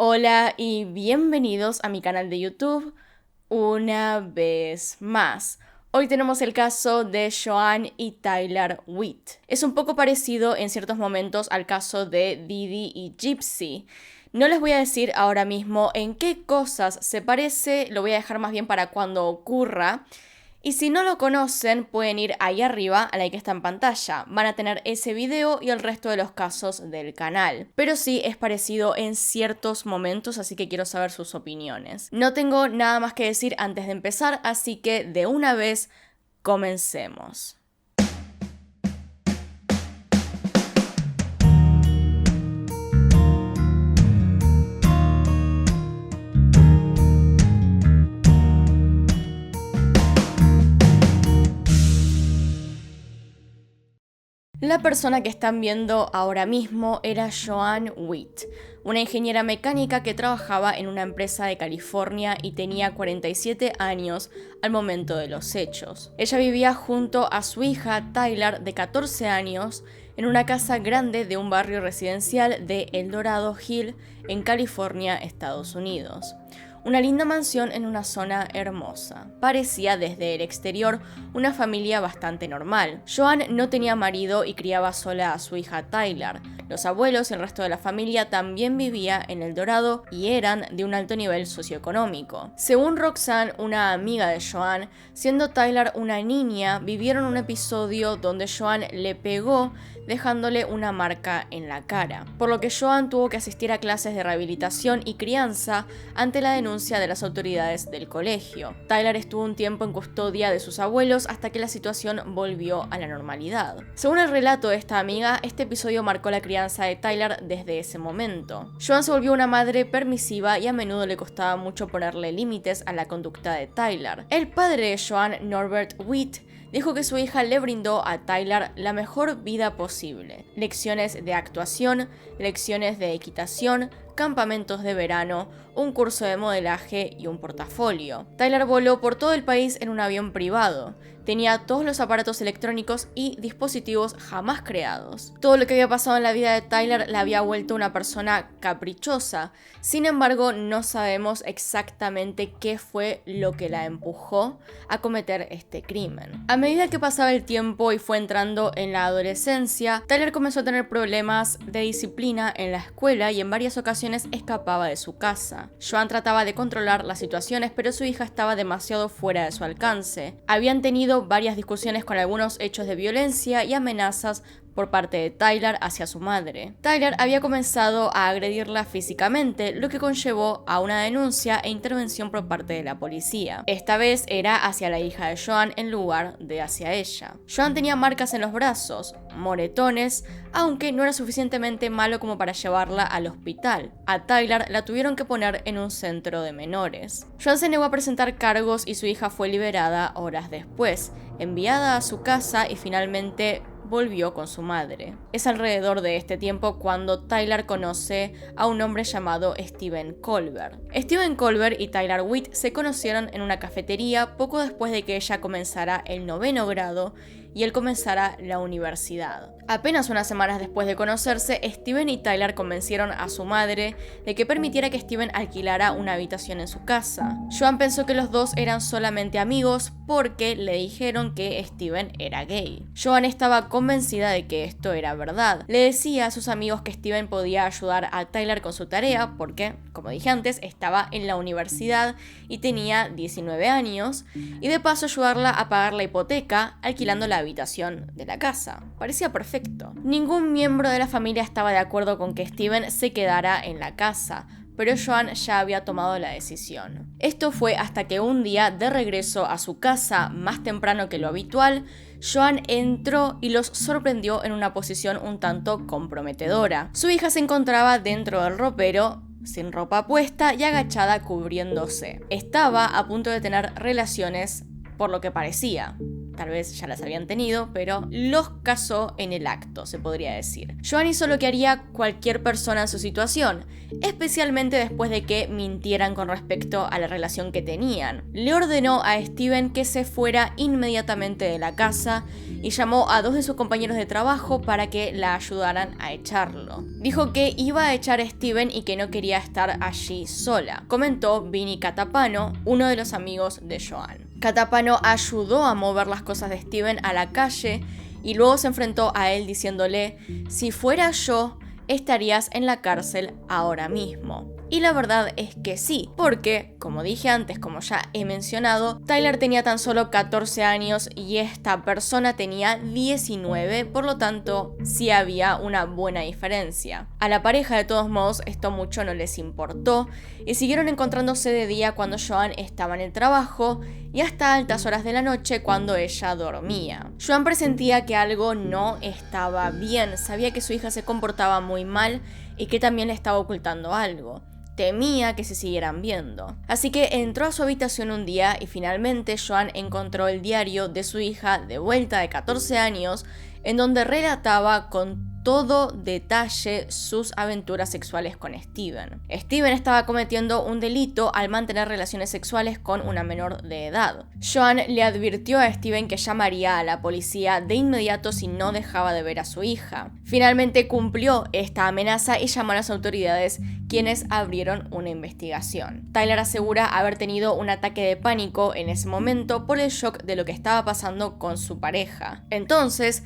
Hola y bienvenidos a mi canal de YouTube una vez más. Hoy tenemos el caso de Joan y Tyler Witt. Es un poco parecido en ciertos momentos al caso de Didi y Gypsy. No les voy a decir ahora mismo en qué cosas se parece, lo voy a dejar más bien para cuando ocurra. Y si no lo conocen, pueden ir ahí arriba a la que está en pantalla. Van a tener ese video y el resto de los casos del canal. Pero sí es parecido en ciertos momentos, así que quiero saber sus opiniones. No tengo nada más que decir antes de empezar, así que de una vez comencemos. La persona que están viendo ahora mismo era Joan Witt, una ingeniera mecánica que trabajaba en una empresa de California y tenía 47 años al momento de los hechos. Ella vivía junto a su hija Tyler, de 14 años, en una casa grande de un barrio residencial de El Dorado Hill, en California, Estados Unidos. Una linda mansión en una zona hermosa. Parecía desde el exterior una familia bastante normal. Joan no tenía marido y criaba sola a su hija Tyler. Los abuelos y el resto de la familia también vivía en El Dorado y eran de un alto nivel socioeconómico. Según Roxanne, una amiga de Joan, siendo Tyler una niña, vivieron un episodio donde Joan le pegó dejándole una marca en la cara, por lo que Joan tuvo que asistir a clases de rehabilitación y crianza ante la denuncia de las autoridades del colegio. Tyler estuvo un tiempo en custodia de sus abuelos hasta que la situación volvió a la normalidad. Según el relato de esta amiga, este episodio marcó la crianza de Tyler desde ese momento. Joan se volvió una madre permisiva y a menudo le costaba mucho ponerle límites a la conducta de Tyler. El padre de Joan, Norbert Witt, dijo que su hija le brindó a Tyler la mejor vida posible. Lecciones de actuación, lecciones de equitación, campamentos de verano, un curso de modelaje y un portafolio. Tyler voló por todo el país en un avión privado. Tenía todos los aparatos electrónicos y dispositivos jamás creados. Todo lo que había pasado en la vida de Tyler la había vuelto una persona caprichosa. Sin embargo, no sabemos exactamente qué fue lo que la empujó a cometer este crimen. A medida que pasaba el tiempo y fue entrando en la adolescencia, Tyler comenzó a tener problemas de disciplina en la escuela y en varias ocasiones escapaba de su casa. Joan trataba de controlar las situaciones, pero su hija estaba demasiado fuera de su alcance. Habían tenido varias discusiones con algunos hechos de violencia y amenazas por parte de Tyler hacia su madre. Tyler había comenzado a agredirla físicamente, lo que conllevó a una denuncia e intervención por parte de la policía. Esta vez era hacia la hija de Joan en lugar de hacia ella. Joan tenía marcas en los brazos, moretones, aunque no era suficientemente malo como para llevarla al hospital. A Tyler la tuvieron que poner en un centro de menores. Joan se negó a presentar cargos y su hija fue liberada horas después, enviada a su casa y finalmente volvió con su madre. Es alrededor de este tiempo cuando Tyler conoce a un hombre llamado Stephen Colbert. Stephen Colbert y Tyler Witt se conocieron en una cafetería poco después de que ella comenzara el 9º grado y él comenzara la universidad. Apenas unas semanas después de conocerse, Stephen y Tyler convencieron a su madre de que permitiera que Stephen alquilara una habitación en su casa. Joan pensó que los dos eran solamente amigos porque le dijeron que Stephen era gay. Joan estaba convencida de que esto era verdad. Le decía a sus amigos que Stephen podía ayudar a Tyler con su tarea porque, como dije antes, estaba en la universidad y tenía 19 años, y de paso ayudarla a pagar la hipoteca alquilando la habitación de la casa. Parecía perfecto. Ningún miembro de la familia estaba de acuerdo con que Stephen se quedara en la casa, pero Joan ya había tomado la decisión. Esto fue hasta que un día, de regreso a su casa más temprano que lo habitual, Joan entró y los sorprendió en una posición un tanto comprometedora. Su hija se encontraba dentro del ropero, sin ropa puesta y agachada cubriéndose. Estaba a punto de tener relaciones, por lo que parecía. tal vez ya las habían tenido, pero los casó en el acto, se podría decir. Joan hizo lo que haría cualquier persona en su situación, especialmente después de que mintieran con respecto a la relación que tenían. Le ordenó a Steven que se fuera inmediatamente de la casa y llamó a 2 de sus compañeros de trabajo para que la ayudaran a echarlo. Dijo que iba a echar a Steven y que no quería estar allí sola, comentó Vinny Catapano, uno de los amigos de Joan. Catapano ayudó a mover las cosas de Steven a la calle y luego se enfrentó a él diciéndole: si fuera yo, estarías en la cárcel ahora mismo. Y la verdad es que sí, porque, como dije antes, como ya he mencionado, Tyler tenía tan solo 14 años y esta persona tenía 19, por lo tanto, sí había una buena diferencia. A la pareja, de todos modos, esto mucho no les importó y siguieron encontrándose de día cuando Joan estaba en el trabajo y hasta altas horas de la noche cuando ella dormía. Joan presentía que algo no estaba bien, sabía que su hija se comportaba muy mal y que también le estaba ocultando algo. Temía que se siguieran viendo. Así que entró a su habitación un día y finalmente Joan encontró el diario de su hija de vuelta de 14 años, en donde relataba con todo detalle sus aventuras sexuales con Steven. Steven estaba cometiendo un delito al mantener relaciones sexuales con una menor de edad. Joan le advirtió a Steven que llamaría a la policía de inmediato si no dejaba de ver a su hija. Finalmente cumplió esta amenaza y llamó a las autoridades, quienes abrieron una investigación. Tyler asegura haber tenido un ataque de pánico en ese momento por el shock de lo que estaba pasando con su pareja. Entonces,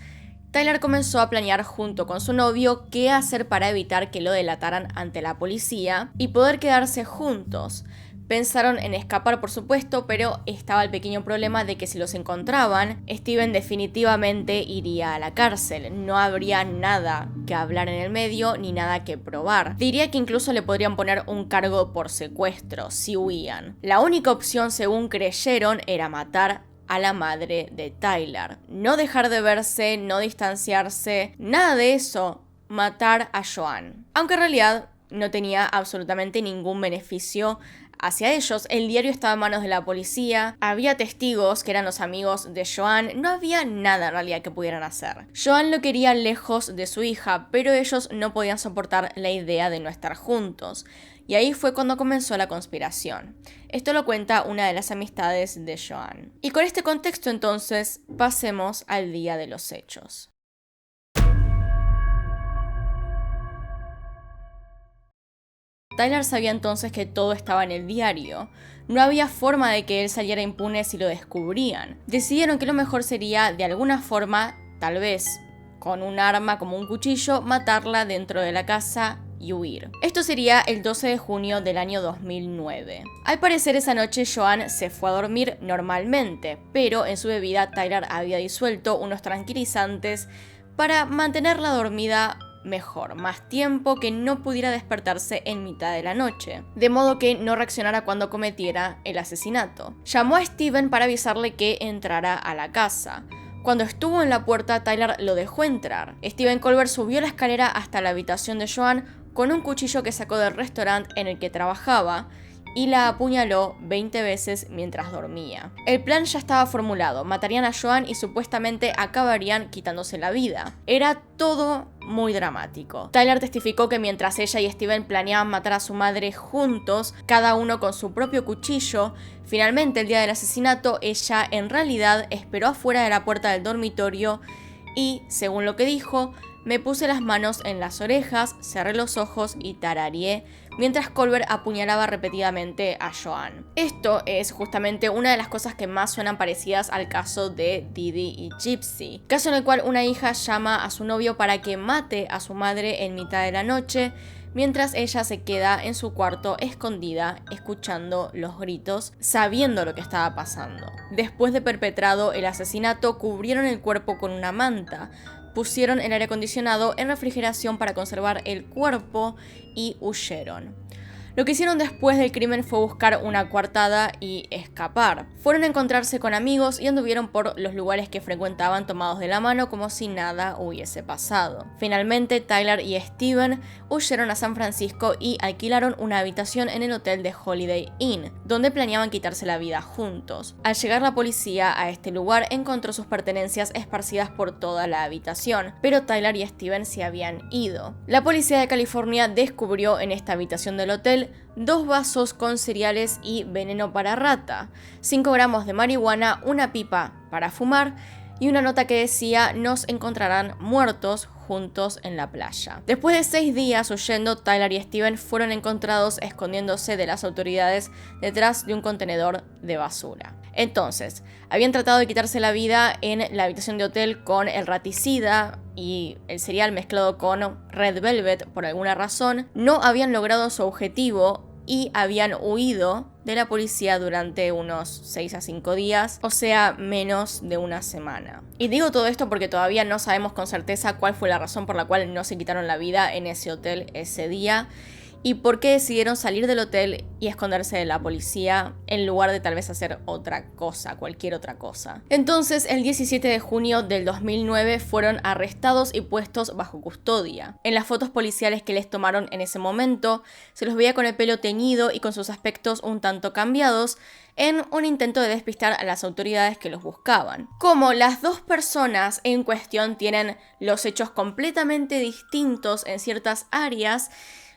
Tyler comenzó a planear junto con su novio qué hacer para evitar que lo delataran ante la policía y poder quedarse juntos. Pensaron en escapar, por supuesto, pero estaba el pequeño problema de que si los encontraban, Steven definitivamente iría a la cárcel. No habría nada que hablar en el medio ni nada que probar. Diría que incluso le podrían poner un cargo por secuestro si huían. La única opción, según creyeron, era matar a la madre de Tyler. No dejar de verse, no distanciarse, nada de eso. Matar a Joan. Aunque en realidad no tenía absolutamente ningún beneficio hacia ellos. El diario estaba en manos de la policía, había testigos que eran los amigos de Joan, no había nada en realidad que pudieran hacer. Joan lo quería lejos de su hija, pero ellos no podían soportar la idea de no estar juntos. Y ahí fue cuando comenzó la conspiración. Esto lo cuenta una de las amistades de Joan. Y con este contexto entonces, pasemos al día de los hechos. Tyler sabía entonces que todo estaba en el diario. No había forma de que él saliera impune si lo descubrían. Decidieron que lo mejor sería, de alguna forma, tal vez con un arma como un cuchillo, matarla dentro de la casa y huir. Esto sería el 12 de junio del año 2009. Al parecer esa noche Joan se fue a dormir normalmente, pero en su bebida Tyler había disuelto unos tranquilizantes para mantenerla dormida mejor, más tiempo, que no pudiera despertarse en mitad de la noche, de modo que no reaccionara cuando cometiera el asesinato. Llamó a Steven para avisarle que entrara a la casa. Cuando estuvo en la puerta, Tyler lo dejó entrar. Steven Colbert subió la escalera hasta la habitación de Joan con un cuchillo que sacó del restaurante en el que trabajaba y la apuñaló 20 veces mientras dormía. El plan ya estaba formulado, matarían a Joan y supuestamente acabarían quitándose la vida. Era todo muy dramático. Tyler testificó que mientras ella y Steven planeaban matar a su madre juntos, cada uno con su propio cuchillo, finalmente el día del asesinato ella en realidad esperó afuera de la puerta del dormitorio y, según lo que dijo, me puse las manos en las orejas, cerré los ojos y tarareé mientras Colbert apuñalaba repetidamente a Joan. Esto es justamente una de las cosas que más suenan parecidas al caso de Didi y Gypsy, caso en el cual una hija llama a su novio para que mate a su madre en mitad de la noche, mientras ella se queda en su cuarto escondida, escuchando los gritos, sabiendo lo que estaba pasando. Después de perpetrado el asesinato, cubrieron el cuerpo con una manta, pusieron el aire acondicionado en refrigeración para conservar el cuerpo y huyeron. Lo que hicieron después del crimen fue buscar una coartada y escapar. Fueron a encontrarse con amigos y anduvieron por los lugares que frecuentaban tomados de la mano como si nada hubiese pasado. Finalmente, Tyler y Steven huyeron a San Francisco y alquilaron una habitación en el hotel de Holiday Inn, donde planeaban quitarse la vida juntos. Al llegar la policía a este lugar, encontró sus pertenencias esparcidas por toda la habitación, pero Tyler y Steven se habían ido. La policía de California descubrió en esta habitación del hotel 2 vasos con cereales y veneno para rata, 5 gramos de marihuana, una pipa para fumar y una nota que decía: "Nos encontrarán muertos juntos en la playa". Después de 6 días huyendo, Tyler y Steven fueron encontrados escondiéndose de las autoridades detrás de un contenedor de basura. Entonces, habían tratado de quitarse la vida en la habitación de hotel con el raticida y el cereal mezclado con Red Velvet por alguna razón. No habían logrado su objetivo y habían huido de la policía durante unos 6 a 5 días, o sea, menos de una semana. Y digo todo esto porque todavía no sabemos con certeza cuál fue la razón por la cual no se quitaron la vida en ese hotel ese día y por qué decidieron salir del hotel y esconderse de la policía en lugar de tal vez hacer otra cosa, cualquier otra cosa. Entonces, el 17 de junio del 2009 fueron arrestados y puestos bajo custodia. En las fotos policiales que les tomaron en ese momento, se los veía con el pelo teñido y con sus aspectos un tanto cambiados, en un intento de despistar a las autoridades que los buscaban. Como las 2 personas en cuestión tienen los hechos completamente distintos en ciertas áreas,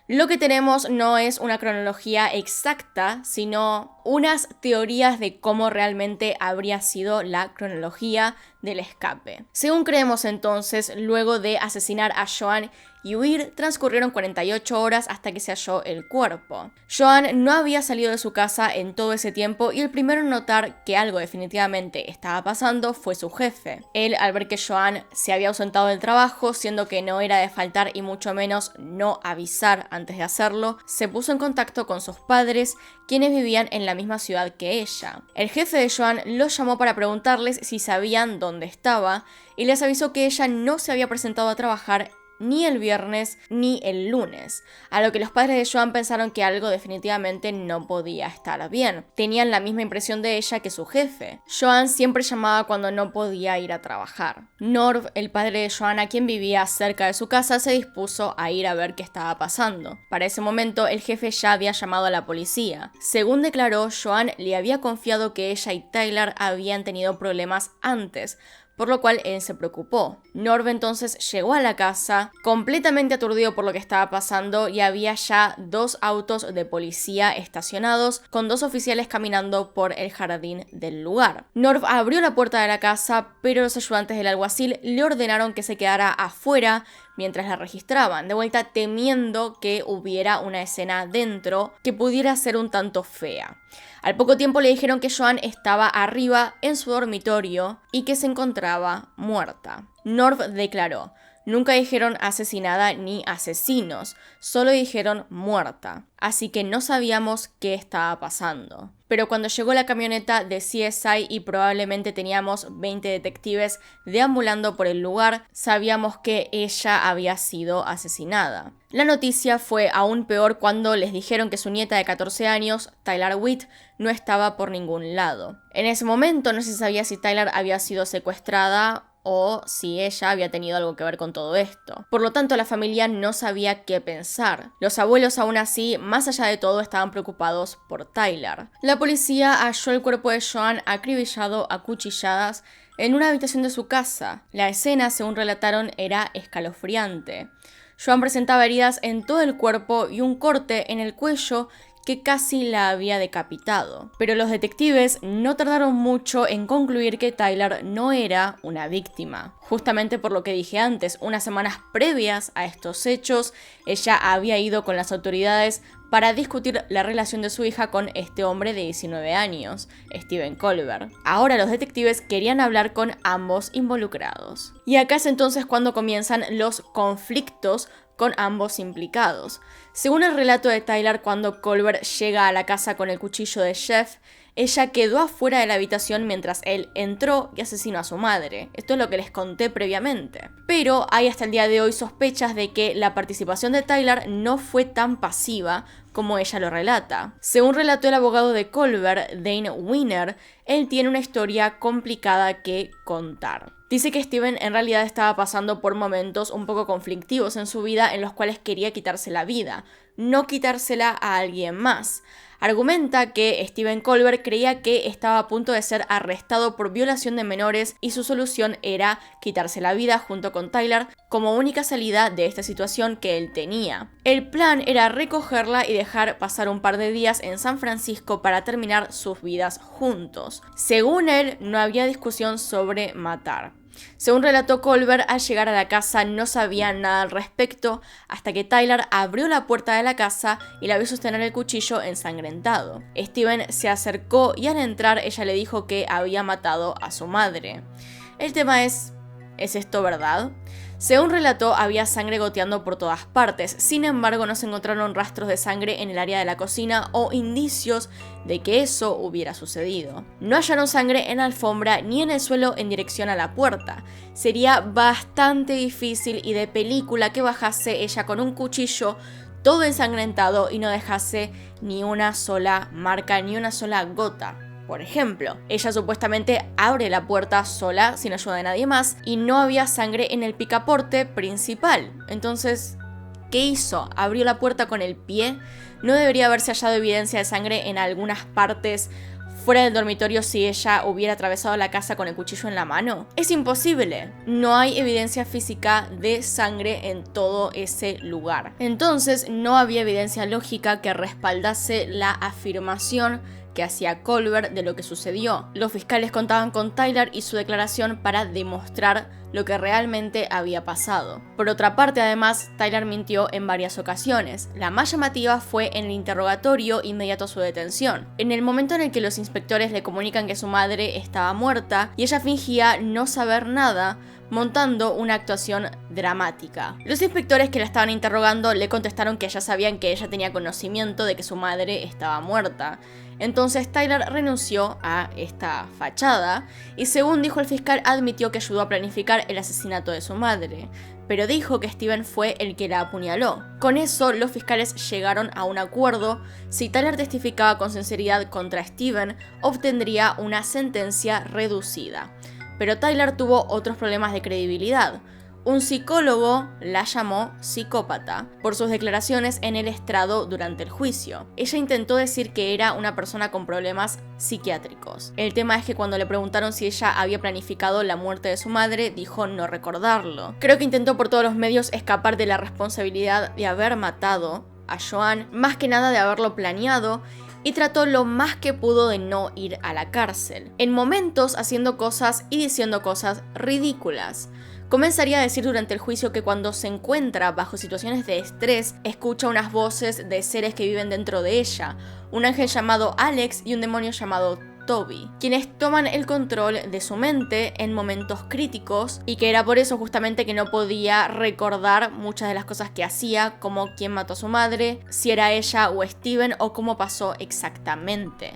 lo que tenemos no es una cronología exacta, sino unas teorías de cómo realmente habría sido la cronología del escape. Según creemos entonces, luego de asesinar a Joan y huir, transcurrieron 48 horas hasta que se halló el cuerpo. Joan no había salido de su casa en todo ese tiempo y el primero en notar que algo definitivamente estaba pasando fue su jefe. Él, al ver que Joan se había ausentado del trabajo, siendo que no era de faltar y mucho menos no avisar antes de hacerlo, se puso en contacto con sus padres, quienes vivían en la misma ciudad que ella. El jefe de Joan los llamó para preguntarles si sabían dónde estaba y les avisó que ella no se había presentado a trabajar ni el viernes ni el lunes, a lo que los padres de Joan pensaron que algo definitivamente no podía estar bien. Tenían la misma impresión de ella que su jefe. Joan siempre llamaba cuando no podía ir a trabajar. Norv, el padre de Joan, a quien vivía cerca de su casa, se dispuso a ir a ver qué estaba pasando. Para ese momento, el jefe ya había llamado a la policía. Según declaró, Joan le había confiado que ella y Tyler habían tenido problemas antes, por lo cual él se preocupó. Norv entonces llegó a la casa, completamente aturdido por lo que estaba pasando, y había ya 2 autos de policía estacionados, con 2 oficiales caminando por el jardín del lugar. Norv abrió la puerta de la casa, pero los ayudantes del alguacil le ordenaron que se quedara afuera mientras la registraban, de vuelta temiendo que hubiera una escena dentro que pudiera ser un tanto fea. Al poco tiempo le dijeron que Joan estaba arriba en su dormitorio y que se encontraba muerta. Norv declaró: "Nunca dijeron asesinada ni asesinos, solo dijeron muerta, así que no sabíamos qué estaba pasando". Pero cuando llegó la camioneta de CSI y probablemente teníamos 20 detectives deambulando por el lugar, sabíamos que ella había sido asesinada. La noticia fue aún peor cuando les dijeron que su nieta de 14 años, Tyler Witt, no estaba por ningún lado. En ese momento no se sabía si Tyler había sido secuestrada o si ella había tenido algo que ver con todo esto. Por lo tanto, la familia no sabía qué pensar. Los abuelos, aún así, más allá de todo, estaban preocupados por Tyler. La policía halló el cuerpo de Joan acribillado a cuchilladas en una habitación de su casa. La escena, según relataron, era escalofriante. Joan presentaba heridas en todo el cuerpo y un corte en el cuello que casi la había decapitado. Pero los detectives no tardaron mucho en concluir que Tyler no era una víctima. Justamente por lo que dije antes, unas semanas previas a estos hechos, ella había ido con las autoridades para discutir la relación de su hija con este hombre de 19 años, Steven Colbert. Ahora los detectives querían hablar con ambos involucrados. Y acá es entonces cuando comienzan los conflictos con ambos implicados. Según el relato de Tyler, cuando Colbert llega a la casa con el cuchillo de Jeff, ella quedó afuera de la habitación mientras él entró y asesinó a su madre. Esto es lo que les conté previamente. Pero hay hasta el día de hoy sospechas de que la participación de Tyler no fue tan pasiva como ella lo relata. Según relató el abogado de Colbert, Dane Winner, él tiene una historia complicada que contar. Dice que Steven en realidad estaba pasando por momentos un poco conflictivos en su vida en los cuales quería quitarse la vida, no quitársela a alguien más. Argumenta que Stephen Colbert creía que estaba a punto de ser arrestado por violación de menores y su solución era quitarse la vida junto con Tyler como única salida de esta situación que él tenía. El plan era recogerla y dejar pasar un par de días en San Francisco para terminar sus vidas juntos. Según él, no había discusión sobre matar. Según relató Colbert, al llegar a la casa no sabía nada al respecto hasta que Tyler abrió la puerta de la casa y la vio sostener el cuchillo ensangrentado. Steven se acercó y al entrar ella le dijo que había matado a su madre. El tema ¿es esto verdad? Según relató, había sangre goteando por todas partes, sin embargo no se encontraron rastros de sangre en el área de la cocina o indicios de que eso hubiera sucedido. No hallaron sangre en la alfombra ni en el suelo en dirección a la puerta. Sería bastante difícil y de película que bajase ella con un cuchillo todo ensangrentado y no dejase ni una sola marca, ni una sola gota. Por ejemplo, ella supuestamente abre la puerta sola, sin ayuda de nadie más, y no había sangre en el picaporte principal. Entonces, ¿qué hizo? ¿Abrió la puerta con el pie? ¿No debería haberse hallado evidencia de sangre en algunas partes fuera del dormitorio si ella hubiera atravesado la casa con el cuchillo en la mano? Es imposible. No hay evidencia física de sangre en todo ese lugar. Entonces, no había evidencia lógica que respaldase la afirmación que hacía Colbert de lo que sucedió. Los fiscales contaban con Tyler y su declaración para demostrar lo que realmente había pasado. Por otra parte, además, Tyler mintió en varias ocasiones. La más llamativa fue en el interrogatorio inmediato a su detención. En el momento en el que los inspectores le comunican que su madre estaba muerta y ella fingía no saber nada, montando una actuación dramática. Los inspectores que la estaban interrogando le contestaron que ya sabían que ella tenía conocimiento de que su madre estaba muerta. Entonces Tyler renunció a esta fachada y, según dijo el fiscal, admitió que ayudó a planificar el asesinato de su madre, pero dijo que Steven fue el que la apuñaló. Con eso, los fiscales llegaron a un acuerdo. Si Tyler testificaba con sinceridad contra Steven, obtendría una sentencia reducida. Pero Tyler tuvo otros problemas de credibilidad. Un psicólogo la llamó psicópata por sus declaraciones en el estrado durante el juicio. Ella intentó decir que era una persona con problemas psiquiátricos. El tema es que cuando le preguntaron si ella había planificado la muerte de su madre, dijo no recordarlo. Creo que intentó por todos los medios escapar de la responsabilidad de haber matado a Joan, más que nada de haberlo planeado, y trató lo más que pudo de no ir a la cárcel. En momentos haciendo cosas y diciendo cosas ridículas. Comenzaría a decir durante el juicio que cuando se encuentra bajo situaciones de estrés, escucha unas voces de seres que viven dentro de ella, un ángel llamado Alex y un demonio llamado Toby, quienes toman el control de su mente en momentos críticos, y que era por eso justamente que no podía recordar muchas de las cosas que hacía, como quién mató a su madre, si era ella o Steven o cómo pasó exactamente.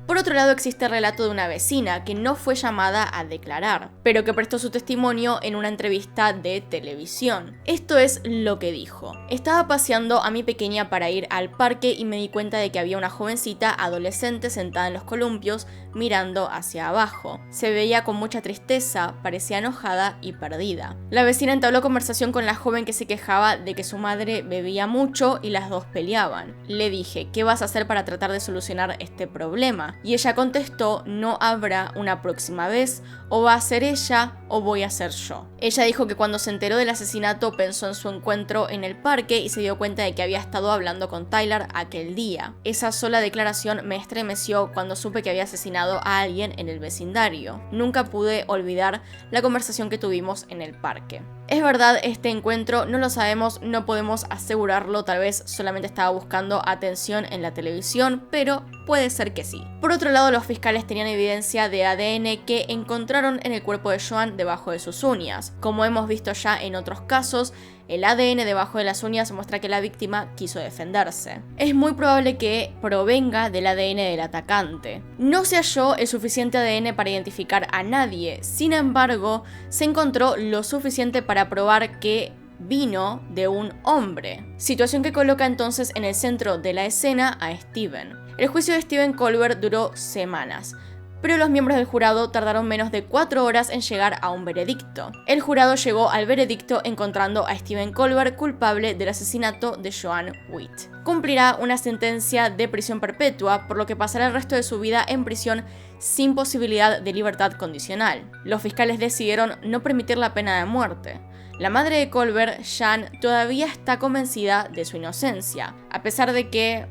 Por otro lado, existe el relato de una vecina que no fue llamada a declarar, pero que prestó su testimonio en una entrevista de televisión. Esto es lo que dijo. Estaba paseando a mi pequeña para ir al parque y me di cuenta de que había una jovencita adolescente sentada en los columpios mirando hacia abajo. Se veía con mucha tristeza, parecía enojada y perdida. La vecina entabló conversación con la joven que se quejaba de que su madre bebía mucho y las dos peleaban. Le dije, ¿qué vas a hacer para tratar de solucionar este problema? Y ella contestó, no habrá una próxima vez, o va a ser ella o voy a ser yo. Ella dijo que cuando se enteró del asesinato pensó en su encuentro en el parque y se dio cuenta de que había estado hablando con Tyler aquel día. Esa sola declaración me estremeció cuando supe que había asesinado a alguien en el vecindario. Nunca pude olvidar la conversación que tuvimos en el parque. ¿Es verdad este encuentro? No lo sabemos, no podemos asegurarlo, tal vez solamente estaba buscando atención en la televisión, pero puede ser que sí. Por otro lado, los fiscales tenían evidencia de ADN que encontraron en el cuerpo de Joan debajo de sus uñas. Como hemos visto ya en otros casos, el ADN debajo de las uñas muestra que la víctima quiso defenderse. Es muy probable que provenga del ADN del atacante. No se halló el suficiente ADN para identificar a nadie, sin embargo, se encontró lo suficiente para probar que vino de un hombre, situación que coloca entonces en el centro de la escena a Steven. El juicio de Stephen Colbert duró semanas, pero los miembros del jurado tardaron menos de 4 horas en llegar a un veredicto. El jurado llegó al veredicto encontrando a Stephen Colbert culpable del asesinato de Joanne Witt. Cumplirá una sentencia de prisión perpetua, por lo que pasará el resto de su vida en prisión sin posibilidad de libertad condicional. Los fiscales decidieron no permitir la pena de muerte. La madre de Colbert, Jan, todavía está convencida de su inocencia, a pesar de que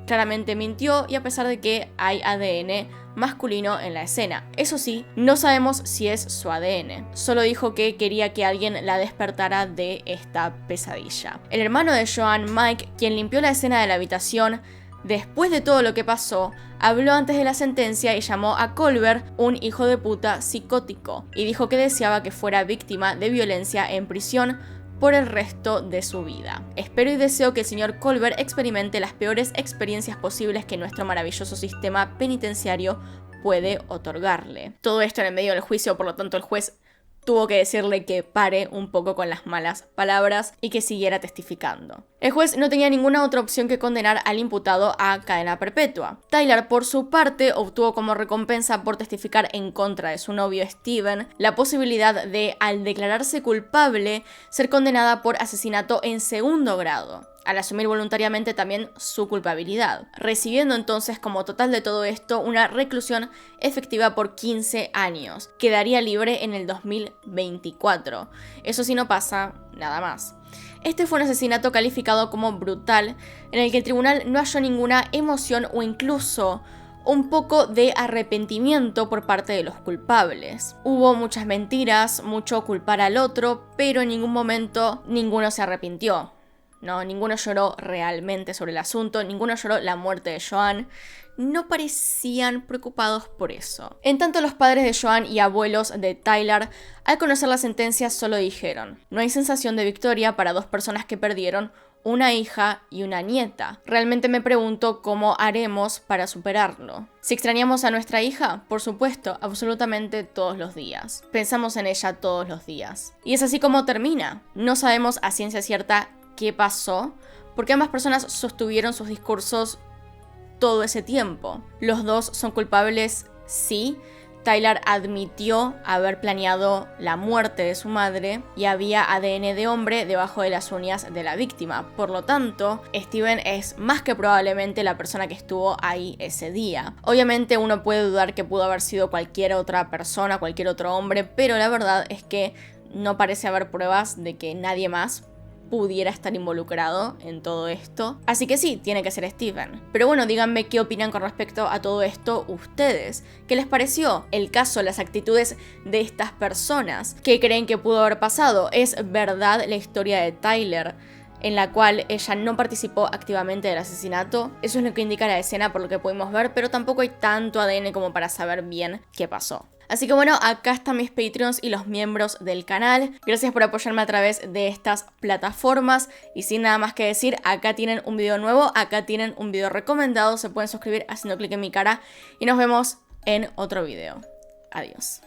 claramente mintió y a pesar de que hay ADN masculino en la escena. Eso sí, no sabemos si es su ADN. Solo dijo que quería que alguien la despertara de esta pesadilla. El hermano de Joanne, Mike, quien limpió la escena de la habitación, después de todo lo que pasó, habló antes de la sentencia y llamó a Colbert un hijo de puta psicótico y dijo que deseaba que fuera víctima de violencia en prisión por el resto de su vida. Espero y deseo que el señor Colbert experimente las peores experiencias posibles que nuestro maravilloso sistema penitenciario puede otorgarle. Todo esto en el medio del juicio, por lo tanto el juez tuvo que decirle que pare un poco con las malas palabras y que siguiera testificando. El juez no tenía ninguna otra opción que condenar al imputado a cadena perpetua. Tyler, por su parte, obtuvo como recompensa por testificar en contra de su novio Steven la posibilidad de, al declararse culpable, ser condenada por asesinato en segundo grado, al asumir voluntariamente también su culpabilidad, recibiendo entonces como total de todo esto una reclusión efectiva por 15 años. Quedaría libre en el 2024. Eso sí no pasa nada más. Este fue un asesinato calificado como brutal, en el que el tribunal no halló ninguna emoción o incluso un poco de arrepentimiento por parte de los culpables. Hubo muchas mentiras, mucho culpar al otro, pero en ningún momento ninguno se arrepintió. No, ninguno lloró realmente sobre el asunto, ninguno lloró la muerte de Joanne. No parecían preocupados por eso. En tanto, los padres de Joanne y abuelos de Tyler, al conocer la sentencia, solo dijeron: no hay sensación de victoria para dos personas que perdieron una hija y una nieta. Realmente me pregunto cómo haremos para superarlo. Si extrañamos a nuestra hija, por supuesto, absolutamente todos los días. Pensamos en ella todos los días. Y es así como termina. No sabemos a ciencia cierta qué pasó, porque ambas personas sostuvieron sus discursos todo ese tiempo. Los dos son culpables, sí. Tyler admitió haber planeado la muerte de su madre y había ADN de hombre debajo de las uñas de la víctima. Por lo tanto, Steven es más que probablemente la persona que estuvo ahí ese día. Obviamente uno puede dudar que pudo haber sido cualquier otra persona, cualquier otro hombre, pero la verdad es que no parece haber pruebas de que nadie más pudiera estar involucrado en todo esto. Así que sí, tiene que ser Steven. Pero bueno, díganme qué opinan con respecto a todo esto ustedes. ¿Qué les pareció el caso, las actitudes de estas personas? ¿Qué creen que pudo haber pasado? ¿Es verdad la historia de Tyler, en la cual ella no participó activamente del asesinato? Eso es lo que indica la escena por lo que pudimos ver, pero tampoco hay tanto ADN como para saber bien qué pasó. Así que bueno, acá están mis Patreons y los miembros del canal. Gracias por apoyarme a través de estas plataformas. Y sin nada más que decir, acá tienen un video nuevo, acá tienen un video recomendado. Se pueden suscribir haciendo clic en mi cara. Y nos vemos en otro video. Adiós.